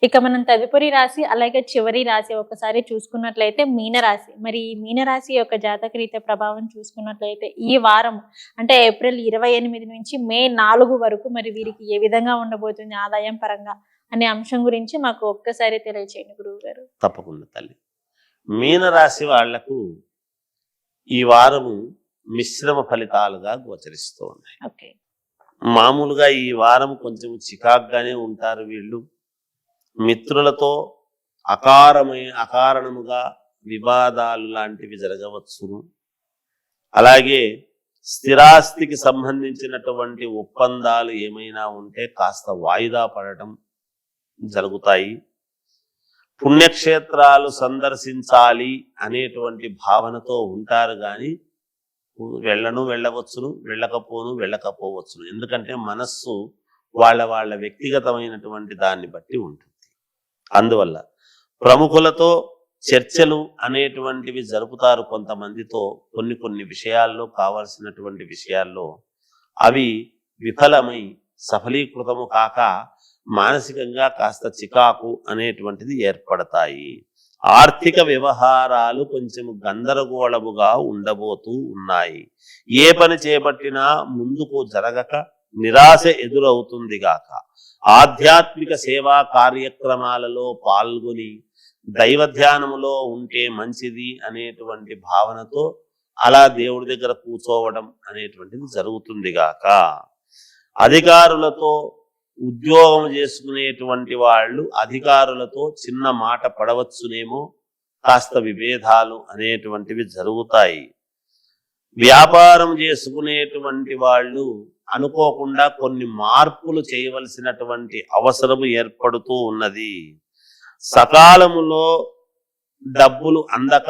ఇక మనం తదుపరి రాశి, అలాగే చివరి రాశి ఒకసారి చూసుకున్నట్లయితే మీనరాశి. మరి ఈ మీనరాశి యొక్క జాతకరీత్యా ప్రభావం చూసుకున్నట్లయితే ఈ వారం అంటే ఏప్రిల్ 28 నుంచి మే 4 వరకు మరి వీరికి ఏ విధంగా ఉండబోతుంది ఆదాయం పరంగా అనే అంశం గురించి మాకు ఒక్కసారి తెలియచేయండి గురువుగారు. తప్పకుండా తల్లి. మీనరాశి వాళ్లకు ఈ వారము మిశ్రమ ఫలితాలుగా గోచరిస్తూ ఉన్నాయి. ఓకే. మామూలుగా ఈ వారం కొంచెం చికాగ్గానే ఉంటారు వీళ్ళు. మిత్రులతో అకారణముగా వివాదాలు లాంటివి జరగవచ్చును. అలాగే స్థిరాస్తికి సంబంధించినటువంటి ఒప్పందాలు ఏమైనా ఉంటే కాస్త వాయిదా పడటం జరుగుతాయి. పుణ్యక్షేత్రాలు సందర్శించాలి అనేటువంటి భావనతో ఉంటారు, కానీ వెళ్ళవచ్చును, వెళ్ళకపోవచ్చును. ఎందుకంటే మనస్సు వాళ్ళ వ్యక్తిగతమైనటువంటి దాన్ని బట్టి ఉంటుంది. అందువల్ల ప్రముఖులతో చర్చలు అనేటువంటివి జరుపుతారు కొంతమందితో. కొన్ని విషయాల్లో, కావాల్సినటువంటి విషయాల్లో అవి విఫలమై సఫలీకృతము కాక మానసికంగా కాస్త చికాకు అనేటువంటిది ఏర్పడతాయి. ఆర్థిక వ్యవహారాలు కొంచెం గందరగోళముగా ఉండబోతూ ఉన్నాయి. ఏ పని చేపట్టినా ముందుకు జరగక నిరాశ ఎదురవుతుంది గాక. ఆధ్యాత్మిక సేవా కార్యక్రమాలలో పాల్గొని దైవ ధ్యానములో ఉంటే మంచిది అనేటువంటి భావనతో అలా దేవుడి దగ్గర కూర్చోవడం అనేటువంటిది జరుగుతుంది గాక. అధికారులతో ఉద్యోగం చేసుకునేటువంటి వాళ్ళు అధికారులతో చిన్న మాట పడవచ్చునేమో, కాస్త విభేదాలు అనేటువంటివి జరుగుతాయి. వ్యాపారం చేసుకునేటువంటి వాళ్ళు అనుకోకుండా కొన్ని మార్పులు చేయవలసినటువంటి అవసరం ఏర్పడుతూ ఉన్నది. సకాలములో డబ్బులు అందక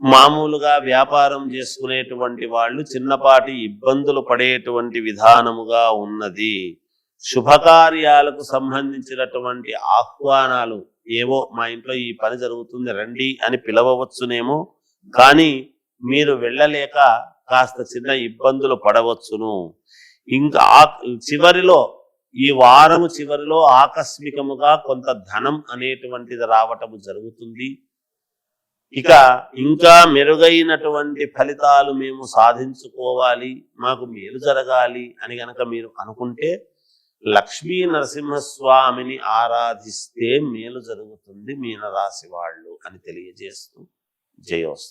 మామూలుగా వ్యాపారం చేసుకునేటువంటి వాళ్ళు చిన్నపాటి ఇబ్బందులు పడేటువంటి విధానముగా ఉన్నది. శుభకార్యాలకు సంబంధించినటువంటి ఆహ్వానాలు ఏవో, మా ఇంట్లో ఈ పని జరుగుతుంది రండి అని పిలవవచ్చునేమో, కానీ మీరు వెళ్ళలేక కాస్త చిన్న ఇబ్బందులు పడవచ్చును. ఇంకా ఈ వారము చివరిలో ఆకస్మికముగా కొంత ధనం అనేటువంటిది రావటము జరుగుతుంది. ఇక ఇంకా మెరుగైనటువంటి ఫలితాలు మేము సాధించుకోవాలి, మాకు మేలు జరగాలి అని గనక మీరు అనుకుంటే లక్ష్మీ నరసింహస్వామిని ఆరాధిస్తే మేలు జరుగుతుంది మీనరాశి వాళ్ళు అని తెలియజేస్తూ జయోస్తు.